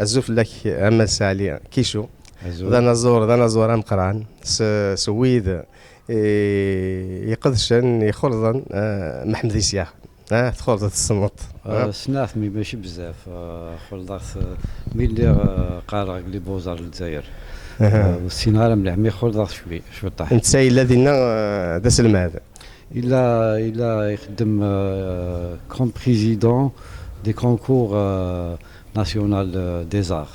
الزوف لك أما سالي كيشو أزول. ذا نزور مقران سويد يقدشن يخلطن محمد يسياخ تخلط الصمت سنات مي ماشي بزاف خلطات ملي قارع لي بوزار الجزائر والسينارا مليح مي خلطات شوي طاح انت ساي الذين داس المال إلا يخدم كوم بريزيدون دي كونكور ناسيونال دي زار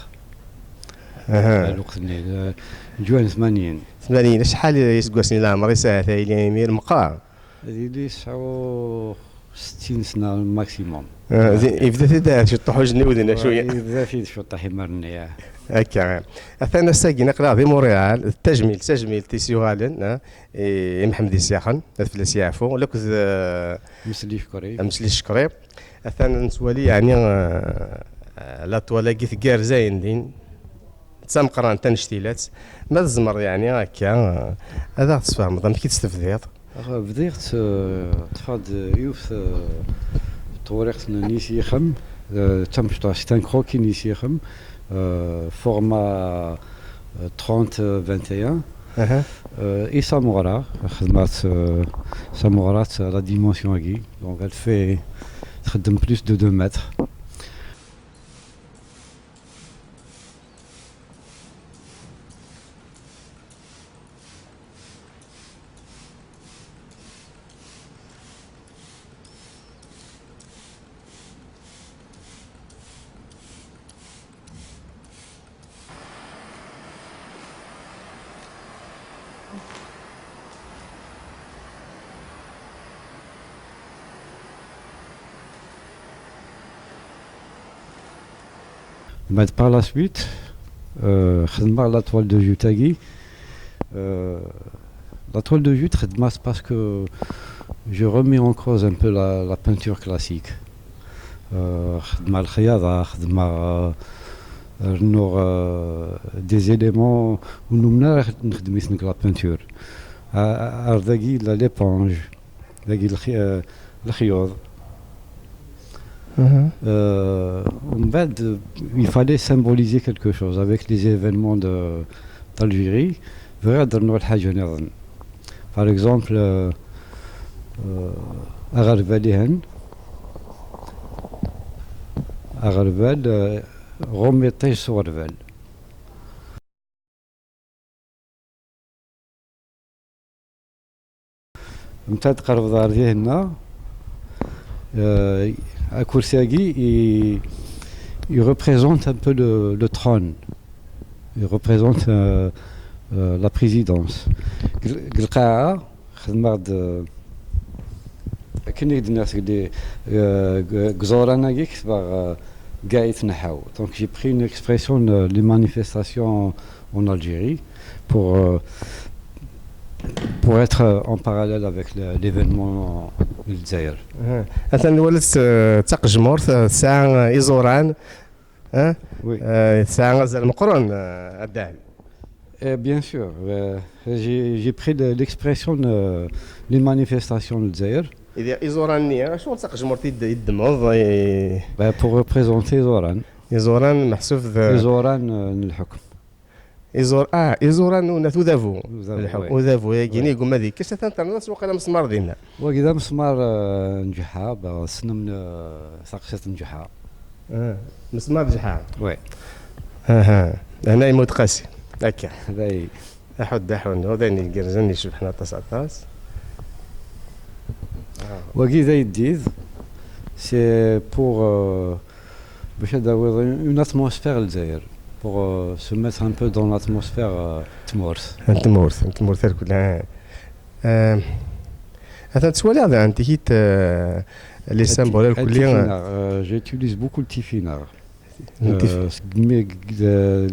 الوقت اللي جوان 80 شحال يسقسني العمر يساعد الى يمير مقار هذه لي 69 سنة الماكسيموم يبدا تدار شي طحو جني ودنا شويه يبدا في شو طاح يمرني هكا اثنا ساكن قرا في مونريال التجميل تيسيوالن محمد يسياخن فلاس يعفو لك مسلي شكري اثنا نسوالي يعني لا طوالاكي ثكار زاين دين تسمقران تنشتيلات ما الزمر يعني هكا هذا تفهم نظام كي تستفديض بديت تفاد يوث طوريقت نيسي يخم تمشطا ستان كروكي نيسي يخم فورما 30 21 اي سامورا خدمات سامورات لا ديمونسيون هكي دونك elle fait تخدم بلوس دو 2 متر Mais par la suite, la toile de jus tagui. La toile de jus c'est parce que je remets en cause un peu la peinture classique. Des éléments où nous menons la peinture. L'éponge, le khiyod. Il fallait symboliser quelque chose avec les événements d'Algérie. Par exemple, Agarvel, remettez sur Arvel. متى قرب دار هنا Akoursiagi, il représente un peu le trône, il représente la présidence. Glqa'a, khadmad كني الناس اللي غزورانا كيك باغ قايت نحاو. Donc j'ai pris une expression les manifestations en Algérie pour être en parallèle avec l'événement الجزائر. مثلا ولات تقجمور ساعة إيزوران ساعة غزال مقرون الدال. Bien sûr, j'ai pris l'expression les manifestations الجزائر. إذا إيزورانية شو تقجمور يدمض pour représenter إيزوران. إيزوران محسوب إيزوران الحكم. إيزوران ونثو ذافو وذافو يجيني يقول ماذيك كاش تنترنا سوق على مسمار دينا وكذا مسمار نجحا سنم ساقشة نجحا مسمار نجحا وي هنا يموت قاسي هكا باي احد وذاني القرزان يشوف حنا طاس وكذا يديد سي بور باش داوي اون اتموسفير الجزائر pour se mettre un peu dans l'atmosphère تمورث كلها هذا تسولي هذا انت كيت لي سامبول الكليه j'utilise beaucoup le tifinagh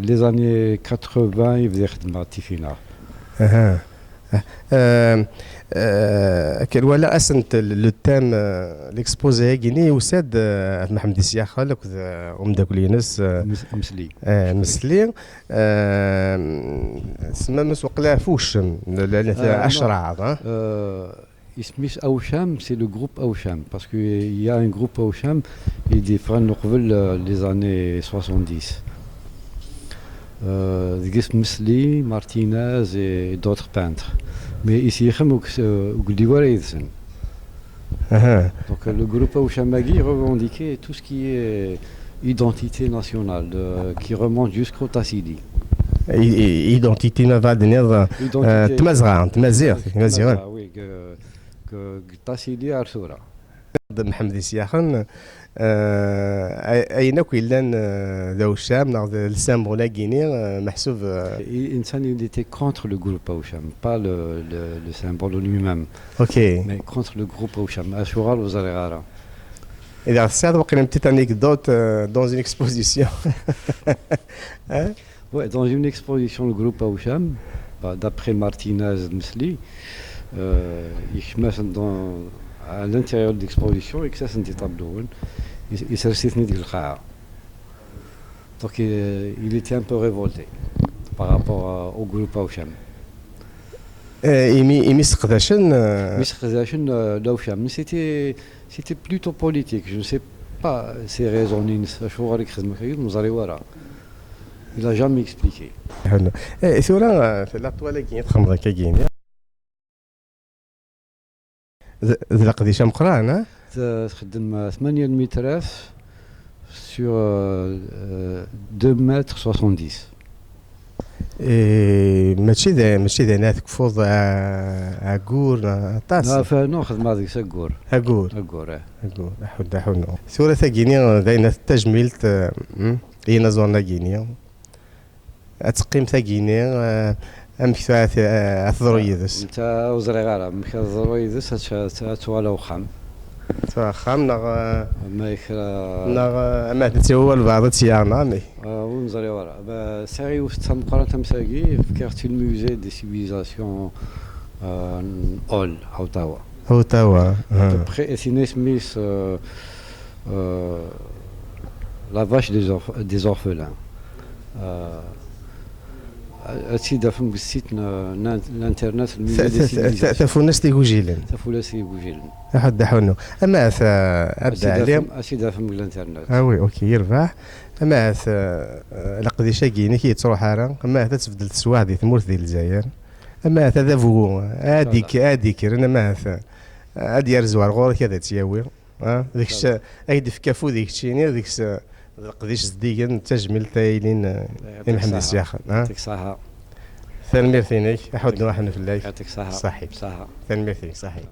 les années 80 يبدا يخدم التيفيناغ كان ولا اسنت لو تام ليكسبوزي كيني وساد محمد السياخ لك ام داك الينس مسلي مسلي سما مسوق لا فوش اشرع Ismis Aoucham, c'est le groupe Aoucham, parce qu'il y a un groupe Aoucham et des frères Nourvel des années 70. Gis Mesli, Martinez et d'autres peintres. Mais ici, il y a donc le groupe Aouchamagui revendiquait tout ce qui est identité nationale, qui remonte jusqu'au Tassili. ايدونتيتي ما فادنيض تمازغه تمازيغ تمازيغ Oui, Tassili Arsoura. محمد سياخن اين كيلان ذو الشام ناخذ لسان ولا غيني محسوب. Insan, il était contre le groupe Aoucham, pas le symbole lui-même, اوكي mais contre le groupe Aoucham. Ashura Lozaregara. اذا ساعد وقيلا بتيت انيكدوت دون اون اكسبوزيسيون. Ouais, dans une exposition, le groupe Aoucham, d'après Martinez Mesli, ils mettent à l'intérieur de l'exposition et que ça c'est des tableaux. Il s'est resté de l'Kha'a. Donc il était un peu révolté par rapport au groupe Aoucham. ايمي سقداشن Mais l'Aoucham, c'était plutôt politique. Je ne sais pas ses raisons. Il n'a jamais expliqué. ثورة في الاطوال كاين تخمر كاين ذا قديش مقران تخدم 8 متراس sur 2 mètres 70. ماشي ذا ناس كفوض عقور طاس لا فانو خدمة هذيك سكور. عقور عقور. حود ثورة ثاقيني داينا التجميلت اينا زورنا كينيا اتقيم ثاقيني امك ثرويدس انت وزريغارة مكا ثرويدس هتوالا خام. خام نغ ما يكرا ما تتسوى البعض تيانا مي ونزريغارة ساغي وسط مقارنة تمساقي في كارتي الموزي دي سيفيليزاسيون اول هاوتاوا هوتاوا سيني سميث La vache des orphelins. هادشي فهم بالسيت الانترنت الميزه ديال السيفيليزاسيون تفونس تيغوجيلن تفولاس يبوجيلن احد حونو اما ابدا عليهم هادشي فهم بالانترنت وي اوكي يربح اما لقديشا كاينه كيتروح راه اما تتبدل تسواع ديال المورث ديال الجزائر اما هذا فو هاديك انا ما هادي يرزوار غور كذا تياوي ديك الشيء ايد في كافو ديك الشيء ديك قديش زديقن تجميل تايلين محمد السياخن يعطيك الصحة. ثاني ميرثينيك احد واحد في الليل يعطيك الصحة. صحيح صحة. ثاني ميرثينيك صحيح.